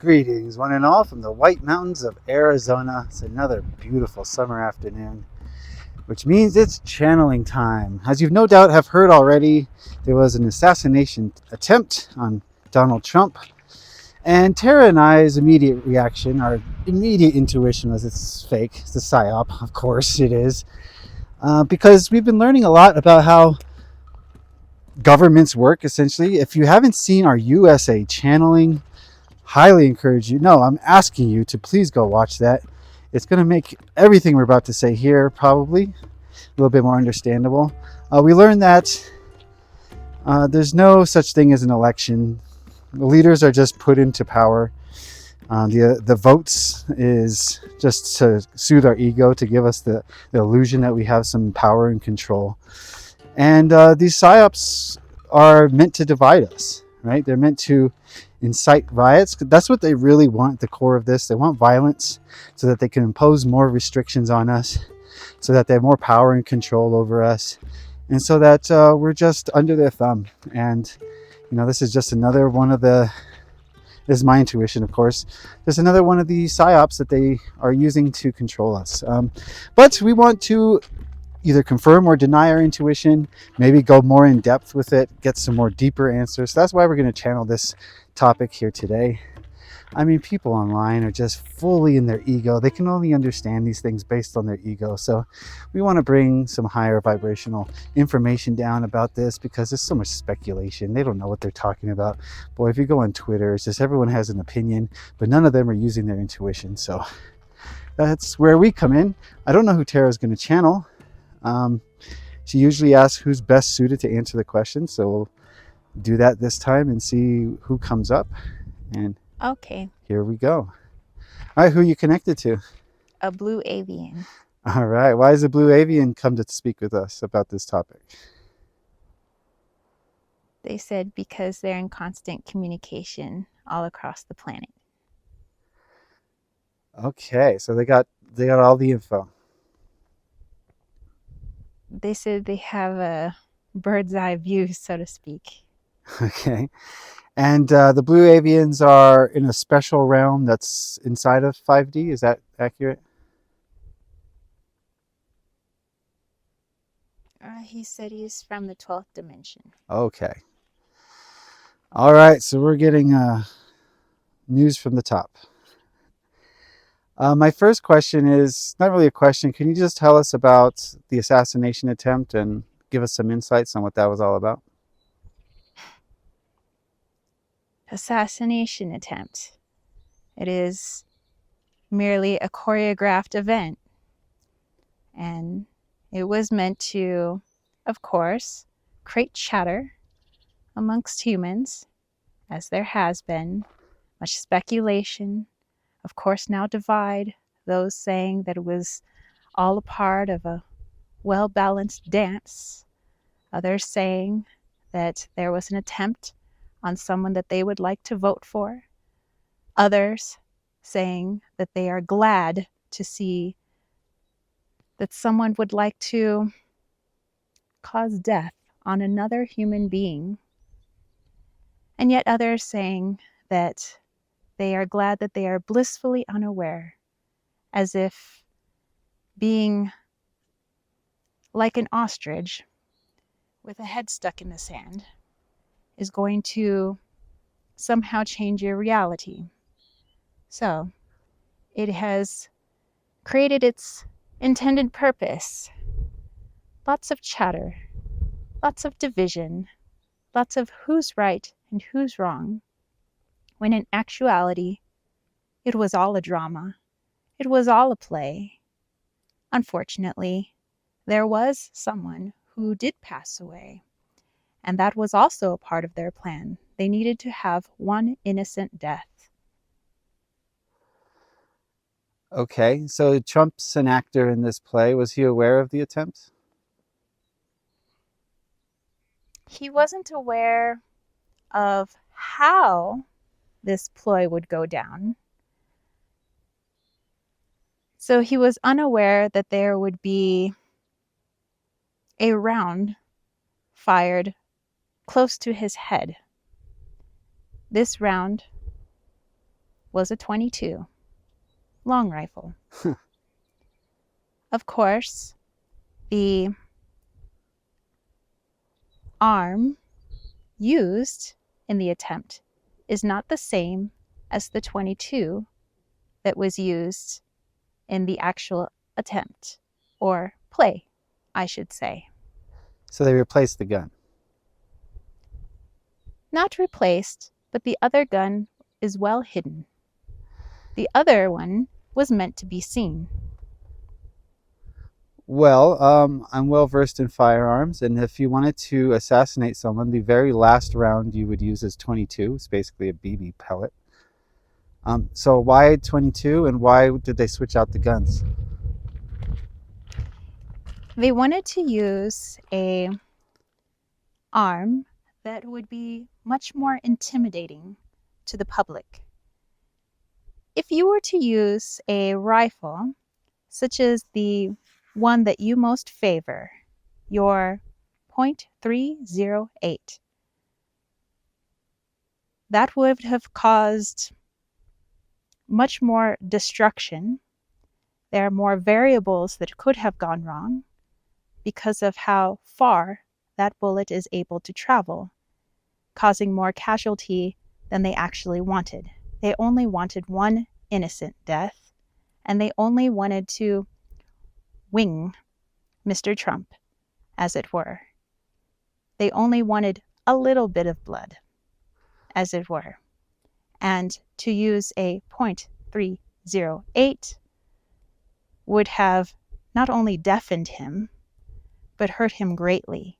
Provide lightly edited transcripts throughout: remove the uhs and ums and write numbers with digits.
Greetings, one and all, from the White Mountains of Arizona. It's another beautiful summer afternoon, which means it's channeling time. As you no doubt have heard already, there was an assassination attempt on Donald Trump. And Tara and I's immediate reaction, our immediate intuition was it's fake. It's a psyop, of course it is. Because we've been learning a lot about how governments work, essentially. If you haven't seen our USA channeling, highly encourage you. No, I'm asking you to please go watch that. It's going to make everything we're about to say here probably a little bit more understandable. We learned that there's no such thing as an election. The leaders are just put into power. The votes is just to soothe our ego, to give us the illusion that we have some power and control. And these psyops are meant to divide us, right? They're meant to incite riots. That's what they really want at the core of this. They want violence so that they can impose more restrictions on us, so that they have more power and control over us, and so that we're just under their thumb. And this is just another one of this is my intuition, of course. There's another one of the psyops that they are using to control us. But we want to either confirm or deny our intuition, maybe go more in depth with it, get some more deeper answers. So that's why we're going to channel this topic here today. I mean, people online are just fully in their ego. They can only understand these things based on their ego. So we want to bring some higher vibrational information down about this, because there's so much speculation. They don't know what they're talking about. Boy, if you go on Twitter, it's just everyone has an opinion, but none of them are using their intuition. So that's where we come in. I don't know who Tara's going to channel. She usually asks who's best suited to answer the question, so we'll do that this time and see who comes up. And okay, here we go. All right, who are you connected to? A blue avian. All right, why does a blue avian come to speak with us about this topic? They said because they're in constant communication all across the planet. Okay, so they got all the info. They said they have a bird's eye view, so to speak. Okay. And the blue avians are in a special realm that's inside of 5D. Is that accurate? He said he's from the 12th dimension. Okay. All right, so we're getting news from the top. My first question is not really a question. Can you just tell us about the assassination attempt and give us some insights on what that was all about? Assassination attempt. It is merely a choreographed event. And it was meant to, of course, create chatter amongst humans, as there has been, much speculation, of course now divide those saying that it was all a part of a well-balanced dance, others saying that there was an attempt on someone that they would like to vote for, others saying that they are glad to see that someone would like to cause death on another human being, and yet others saying that they are glad that they are blissfully unaware, as if being like an ostrich with a head stuck in the sand is going to somehow change your reality. So it has created its intended purpose. Lots of chatter, lots of division, lots of who's right and who's wrong, when in actuality, it was all a drama. It was all a play. Unfortunately, there was someone who did pass away, and that was also a part of their plan. They needed to have one innocent death. Okay, so Trump's an actor in this play. Was he aware of the attempt? He wasn't aware of how this ploy would go down. So he was unaware that there would be a round fired close to his head. This round was a .22 long rifle. Of course, the arm used in the attempt is not the same as the .22 that was used in the actual attempt, or play, I should say. So they replaced the gun. Not replaced, but the other gun is well hidden. The other one was meant to be seen. Well, I'm well versed in firearms, and if you wanted to assassinate someone, the very last round you would use is .22. It's basically a BB pellet. So why .22, and why did they switch out the guns? They wanted to use a arm that would be much more intimidating to the public. If you were to use a rifle, such as the one that you most favor, your .308, that would have caused much more destruction. There are more variables that could have gone wrong because of how far that bullet is able to travel, causing more casualty than they actually wanted. They only wanted one innocent death, and they only wanted to wing Mr. Trump, as it were. They only wanted a little bit of blood, as it were. And to use a .308 would have not only deafened him, but hurt him greatly.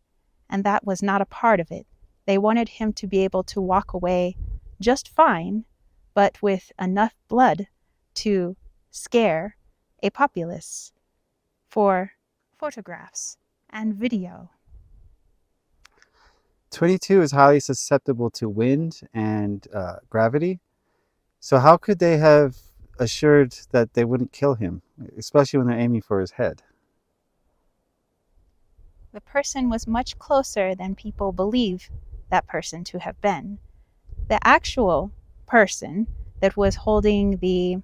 And that was not a part of it. They wanted him to be able to walk away just fine, but with enough blood to scare a populace for photographs and video. .22 is highly susceptible to wind and gravity. So how could they have assured that they wouldn't kill him, especially when they're aiming for his head? The person was much closer than people believe that person to have been. The actual person that was holding the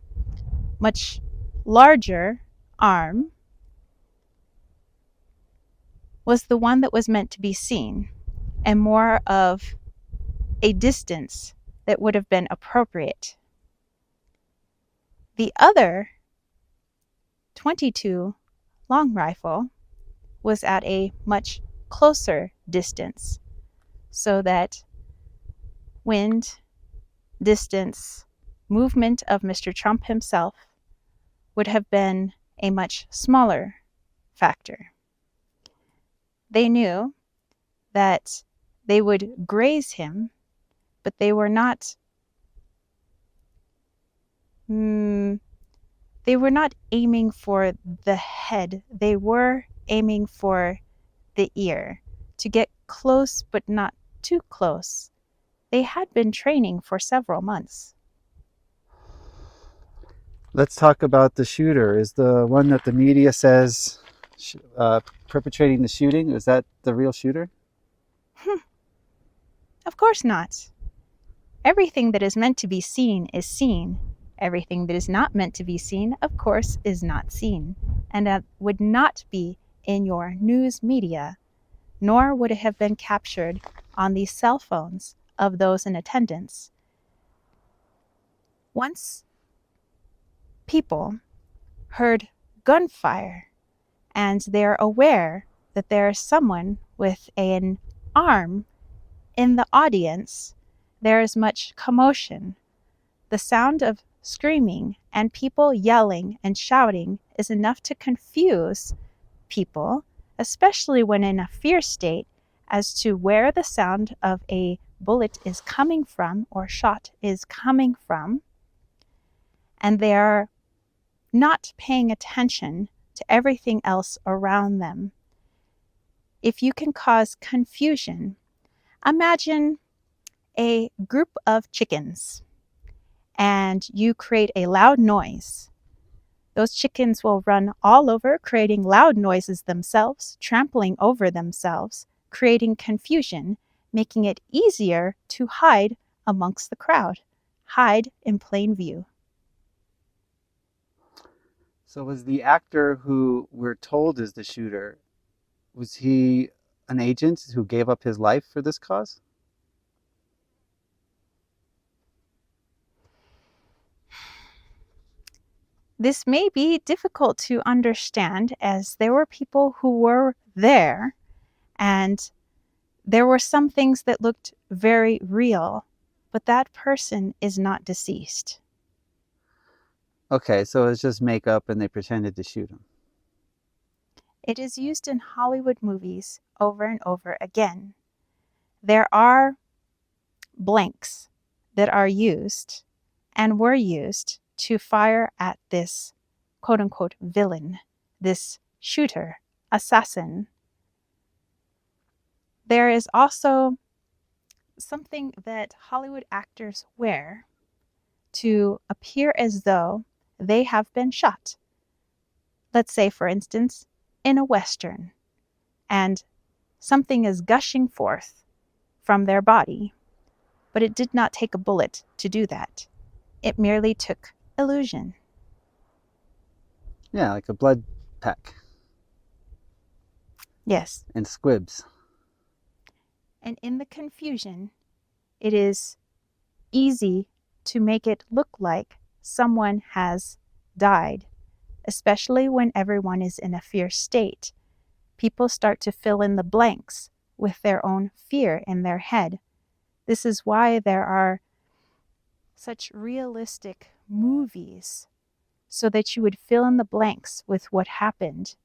much larger arm was the one that was meant to be seen, and more of a distance that would have been appropriate. The other .22 long rifle was at a much closer distance, so that wind, distance, movement of Mr. Trump himself would have been a much smaller factor. They knew that they would graze him, but they were not aiming for the head. They were aiming for the ear, to get close but not too close. They had been training for several months. Let's talk about the shooter. Is the one that the media says perpetrating the shooting, is that the real shooter? Of course not. Everything that is meant to be seen is seen. Everything that is not meant to be seen, of course, is not seen, and that would not be in your news media, nor would it have been captured on the cell phones of those in attendance. Once people heard gunfire and they're aware that there's someone with an arm in the audience, there is much commotion. The sound of screaming and people yelling and shouting is enough to confuse people, especially when in a fear state, as to where the sound of a bullet is coming from or shot is coming from, and they are not paying attention to everything else around them. If you can cause confusion, imagine a group of chickens and you create a loud noise. Those chickens will run all over, creating loud noises themselves, trampling over themselves, creating confusion, making it easier to hide amongst the crowd. hide in plain view. So was the actor who we're told is the shooter, was he an agent who gave up his life for this cause? This may be difficult to understand as there were people who were there and there were some things that looked very real, but that person is not deceased. Okay, so it's just makeup and they pretended to shoot him. It is used in Hollywood movies over and over again. There are blanks that are used and were used to fire at this quote unquote villain, this shooter, assassin. There is also something that Hollywood actors wear to appear as though they have been shot. Let's say, for instance, in a Western, and something is gushing forth from their body, but it did not take a bullet to do that. It merely took illusion. Yeah, like a blood pack. Yes. And squibs. And in the confusion, it is easy to make it look like someone has died, especially when everyone is in a fear state. People start to fill in the blanks with their own fear in their head. This is why there are such realistic movies, so that you would fill in the blanks with what happened.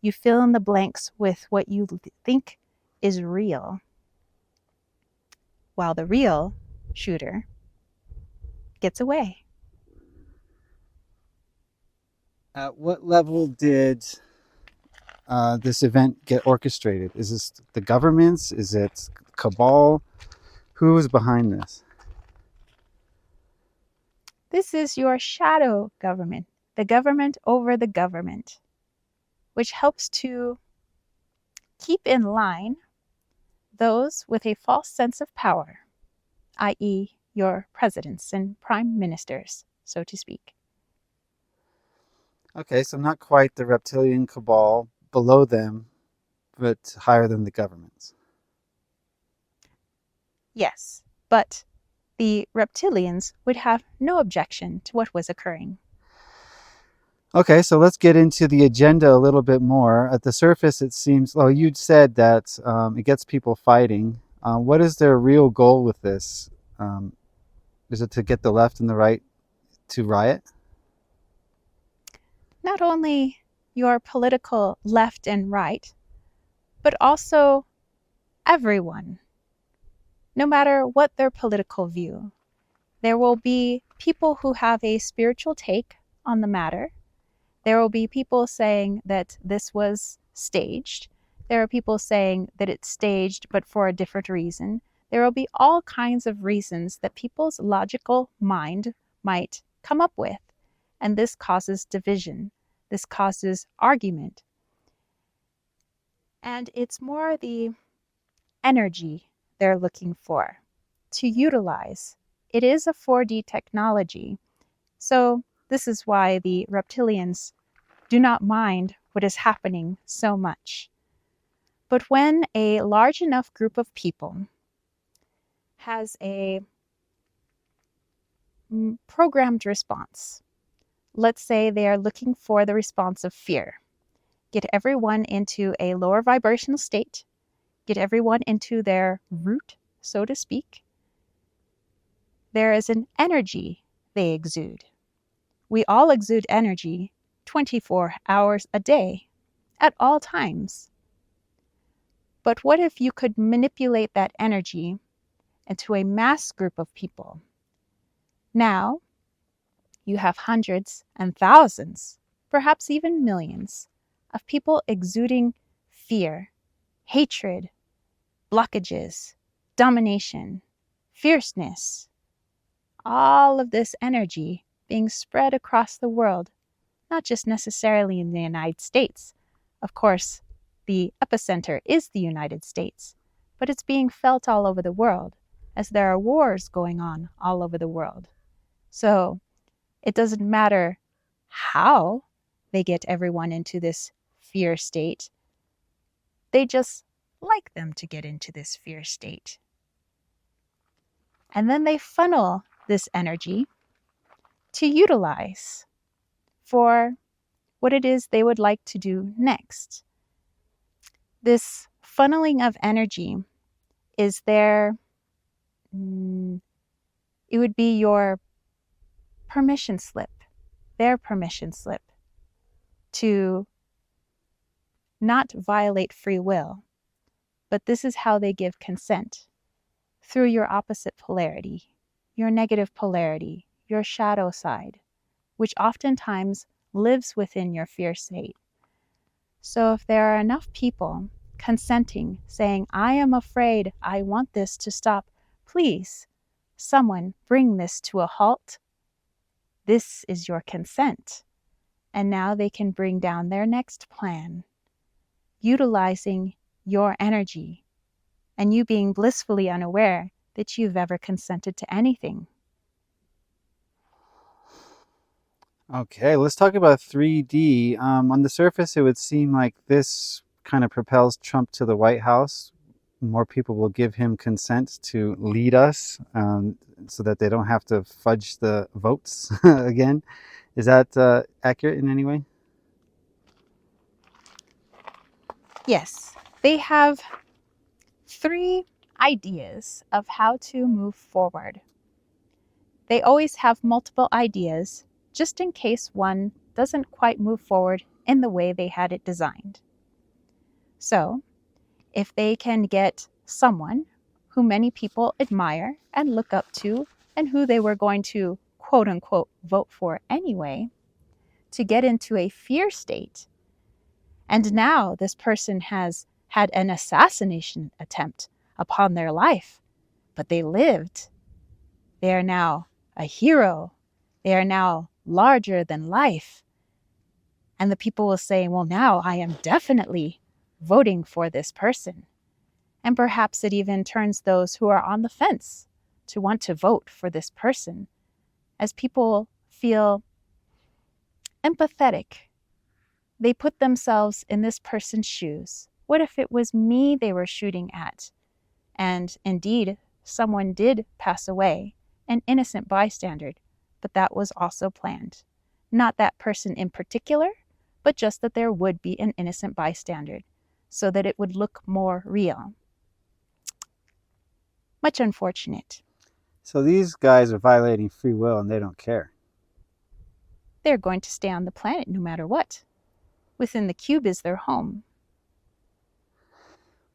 You fill in the blanks with what you think is real, while the real shooter gets away. At what level did this event get orchestrated? Is this the governments? Is it Cabal? Who is behind this? This is your shadow government, the government over the government, which helps to keep in line those with a false sense of power, i.e., your presidents and prime ministers, so to speak. Okay, so not quite the reptilian cabal, below them, but higher than the governments. Yes, but the reptilians would have no objection to what was occurring. Okay, so let's get into the agenda a little bit more. At the surface, it seems, well, you'd said that it gets people fighting. What is their real goal with this? Is it to get the left and the right to riot? Not only your political left and right, but also everyone, no matter what their political view. There will be people who have a spiritual take on the matter. There will be people saying that this was staged. There are people saying that it's staged but for a different reason. There will be all kinds of reasons that people's logical mind might come up with. And this causes division. This causes argument. And it's more the energy they're looking for to utilize. It is a 4D technology. So this is why the reptilians do not mind what is happening so much. But when a large enough group of people has a programmed response, let's say they are looking for the response of fear, get everyone into a lower vibrational state, get everyone into their root, so to speak, there is an energy they exude. We all exude energy 24 hours a day, at all times. But what if you could manipulate that energy into a mass group of people? Now, you have hundreds and thousands, perhaps even millions, of people exuding fear, hatred, blockages, domination, fierceness. All of this energy being spread across the world, not just necessarily in the United States. Of course, the epicenter is the United States, but it's being felt all over the world as there are wars going on all over the world. So it doesn't matter how they get everyone into this fear state. They just like them to get into this fear state. And then they funnel this energy to utilize for what it is they would like to do next. This funneling of energy is it would be your permission slip, their permission slip to not violate free will. But this is how they give consent, through your opposite polarity, your negative polarity, your shadow side, which oftentimes lives within your fear state. So if there are enough people consenting, saying, I am afraid, I want this to stop, please, someone bring this to a halt. This is your consent. And now they can bring down their next plan, utilizing your energy, and you being blissfully unaware that you've ever consented to anything. Okay, let's talk about 3D. On the surface, it would seem like this kind of propels Trump to the White House. More people will give him consent to lead us, so that they don't have to fudge the votes again. Is that accurate in any way? Yes, they have 3 ideas of how to move forward. They always have multiple ideas, just in case one doesn't quite move forward in the way they had it designed. So, if they can get someone who many people admire and look up to, and who they were going to quote unquote vote for anyway, to get into a fear state, and now this person has had an assassination attempt upon their life, but they lived. They are now a hero. They are now larger than life. And the people will say, well, now I am definitely voting for this person. And perhaps it even turns those who are on the fence to want to vote for this person, as people feel empathetic. They put themselves in this person's shoes. What if it was me they were shooting at? And indeed, someone did pass away, an innocent bystander, but that was also planned. Not that person in particular, but just that there would be an innocent bystander, so that it would look more real. Much unfortunate. So these guys are violating free will and they don't care. They're going to stay on the planet no matter what. Within the cube is their home.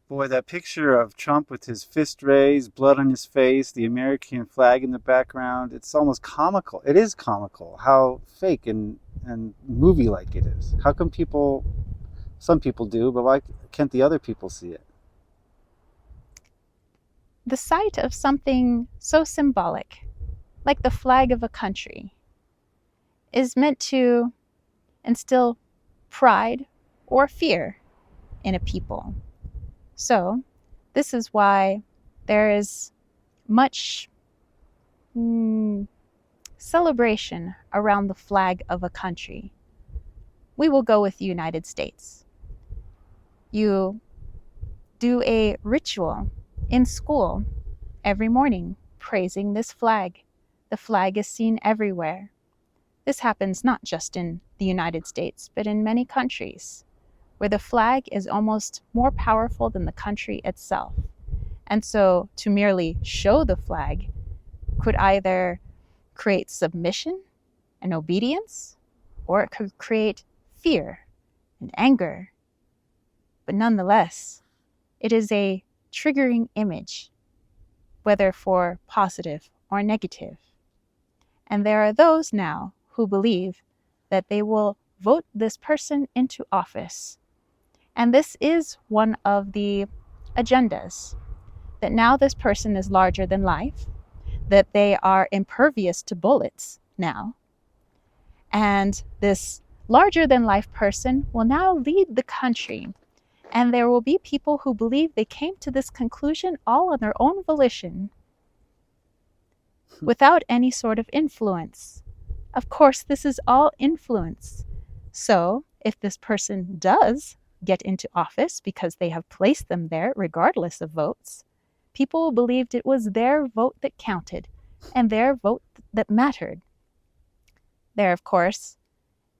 Boy, that picture of Trump with his fist raised, blood on his face, the American flag in the background, it's almost comical. It is comical how fake and movie-like it is. How come some people do, but why can't the other people see it? The sight of something so symbolic, like the flag of a country, is meant to instill pride or fear in a people. So, this is why there is much celebration around the flag of a country. We will go with the United States. You do a ritual in school every morning praising this flag. The flag is seen everywhere. This happens not just in the United States, but in many countries, where the flag is almost more powerful than the country itself. And so to merely show the flag could either create submission and obedience, or it could create fear and anger. But nonetheless, it is a triggering image, whether for positive or negative. And there are those now who believe that they will vote this person into office. And this is one of the agendas, that now this person is larger than life, that they are impervious to bullets now. And this larger than life person will now lead the country. And there will be people who believe they came to this conclusion all on their own volition. without any sort of influence. Of course, this is all influence. So, if this person does get into office because they have placed them there regardless of votes, people believed it was their vote that counted and their vote that mattered. There, of course,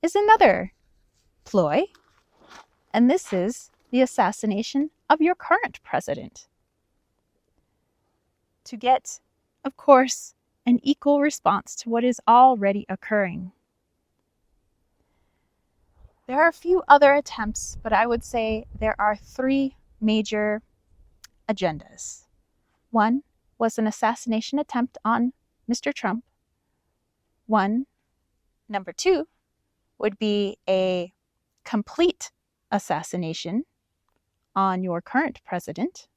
is another ploy, and this is the assassination of your current president. To get, of course, an equal response to what is already occurring. There are a few other attempts, but I would say there are 3 major agendas. One was an assassination attempt on Mr. Trump. Number 2 would be a complete assassination on your current president.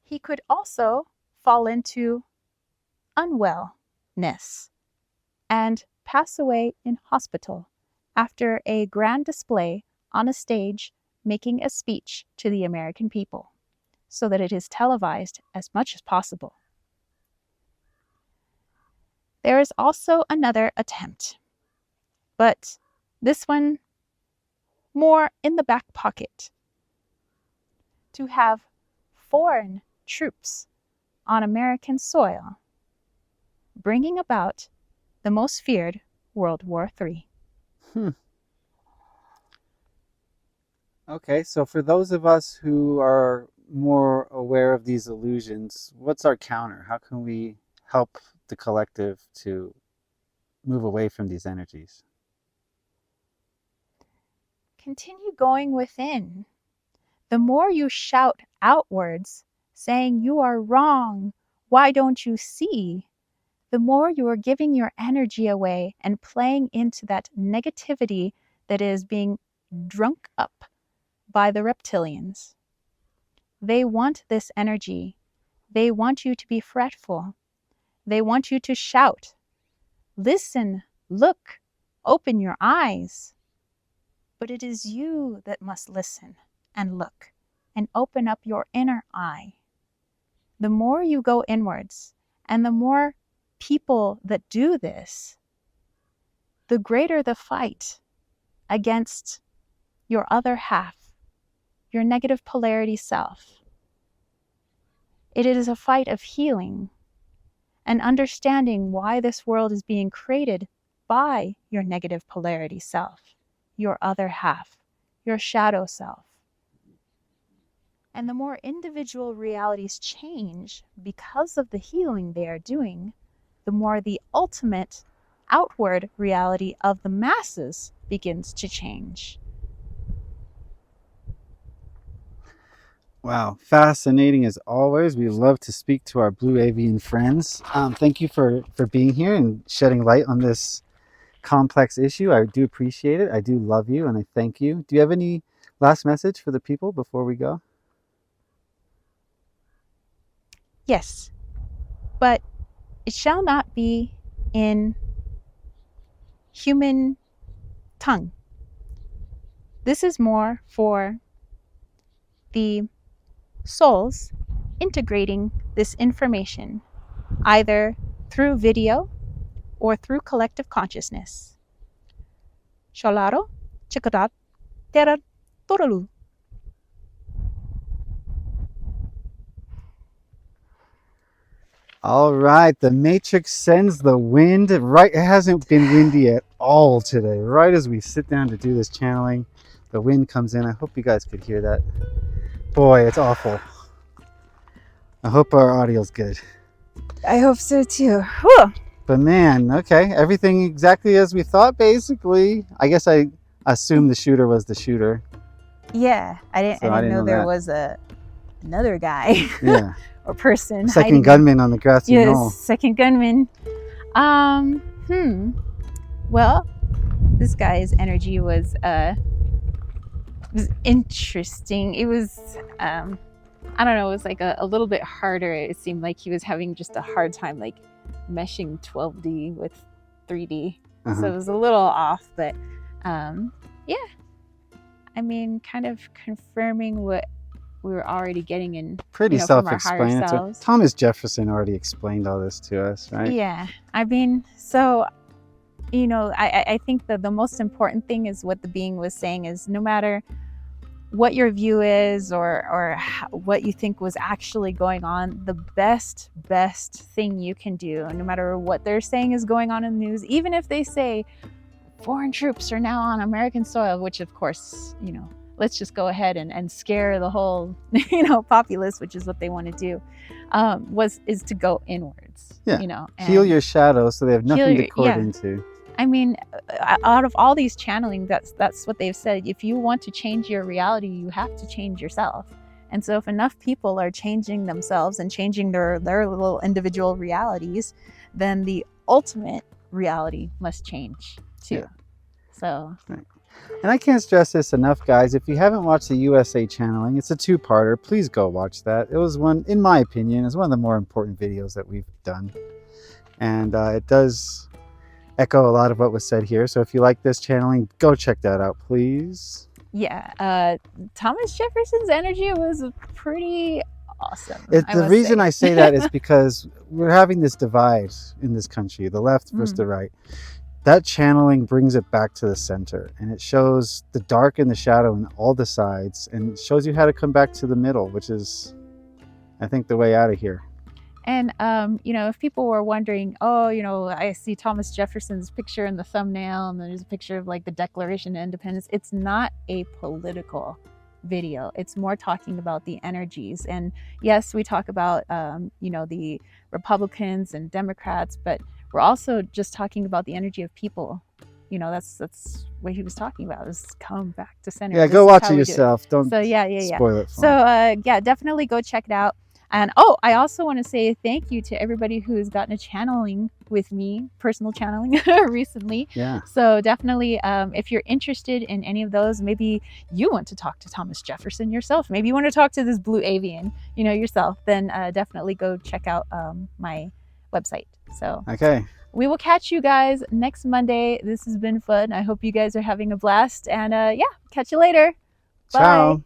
He could also fall into unwellness and pass away in hospital after a grand display on a stage making a speech to the American people, so that it is televised as much as possible. There is also another attempt, but this one more in the back pocket, to have foreign troops on American soil, bringing about the most feared World War III. Okay, so for those of us who are more aware of these illusions, what's our counter? How can we help the collective to move away from these energies? Continue going within. The more you shout outwards, saying you are wrong, why don't you see? The more you are giving your energy away and playing into that negativity that is being drunk up by the reptilians. They want this energy. They want you to be fretful. They want you to shout. Listen, look, open your eyes. But it is you that must listen and look and open up your inner eye. The more you go inwards and the more people that do this, the greater the fight against your other half, your negative polarity self. It is a fight of healing and understanding why this world is being created by your negative polarity self, your other half, your shadow self. And the more individual realities change because of the healing they are doing, the more the ultimate outward reality of the masses begins to change. Wow, fascinating as always. We love to speak to our blue avian friends. Thank you for being here and shedding light on this complex issue. I do appreciate it. I do love you and I thank you. Do you have any last message for the people before we go? Yes, but it shall not be in human tongue. This is more for the souls integrating this information, either through video or through collective consciousness. Sholaro, chikadat, tera, toralu. All right, the Matrix sends the wind. Right, it hasn't been windy at all today. Right as we sit down to do this channeling, the wind comes in. I hope you guys could hear that. Boy, it's awful. I hope our audio's good. I hope so too. Whew. But man, okay, everything exactly as we thought, basically. I guess I assumed the shooter was the shooter. Yeah, I didn't know there that. was another guy. Yeah. or person. Second gunman on the grassy knoll. Yes, second gunman. Well, this guy's energy was interesting. It was I don't know, it was like a little bit harder. It seemed like he was having just a hard time like meshing 12D with 3D. So it was a little off, but yeah. I mean, kind of confirming what we were already getting in, Pretty from our higher self-explanatory. selves. Thomas Jefferson already explained all this to us, right? Yeah, I mean, so I think that the most important thing is what the being was saying is, no matter what your view is or what you think was actually going on, the best thing you can do, no matter what they're saying is going on in the news, even if they say foreign troops are now on American soil, which of course, let's just go ahead and scare the whole, populace, which is what they want to do, is to go inwards. Yeah. Heal your shadow so they have nothing to cord into. I mean, out of all these channeling, that's what they've said. If you want to change your reality, you have to change yourself. And so if enough people are changing themselves and changing their little individual realities, then the ultimate reality must change too. Yeah. So. Right. And I can't stress this enough, guys. If you haven't watched the USA channeling, it's a 2-parter. Please go watch that. It was one, in my opinion, is one of the more important videos that we've done. And it does echo a lot of what was said here. So if you like this channeling, go check that out, please. Yeah, Thomas Jefferson's energy was pretty awesome. The reason I say that is because we're having this divide in this country, the left versus the right. That channeling brings it back to the center, and it shows the dark and the shadow in all the sides, and shows you how to come back to the middle, which is, I think, the way out of here. And, if people were wondering, I see Thomas Jefferson's picture in the thumbnail, and there's a picture of like the Declaration of Independence. It's not a political video. It's more talking about the energies. And yes, we talk about, the Republicans and Democrats, but we're also just talking about the energy of people. That's what he was talking about, is come back to center. Yeah, go watch it yourself. Don't spoil it for me. So, definitely go check it out. And I also want to say thank you to everybody who's gotten a channeling with me, personal channeling recently. Yeah. So definitely, if you're interested in any of those, maybe you want to talk to Thomas Jefferson yourself, maybe you want to talk to this blue avian, yourself, then definitely go check out my website. So okay. We will catch you guys next Monday. This has been fun. I hope you guys are having a blast. And catch you later. Ciao. Bye.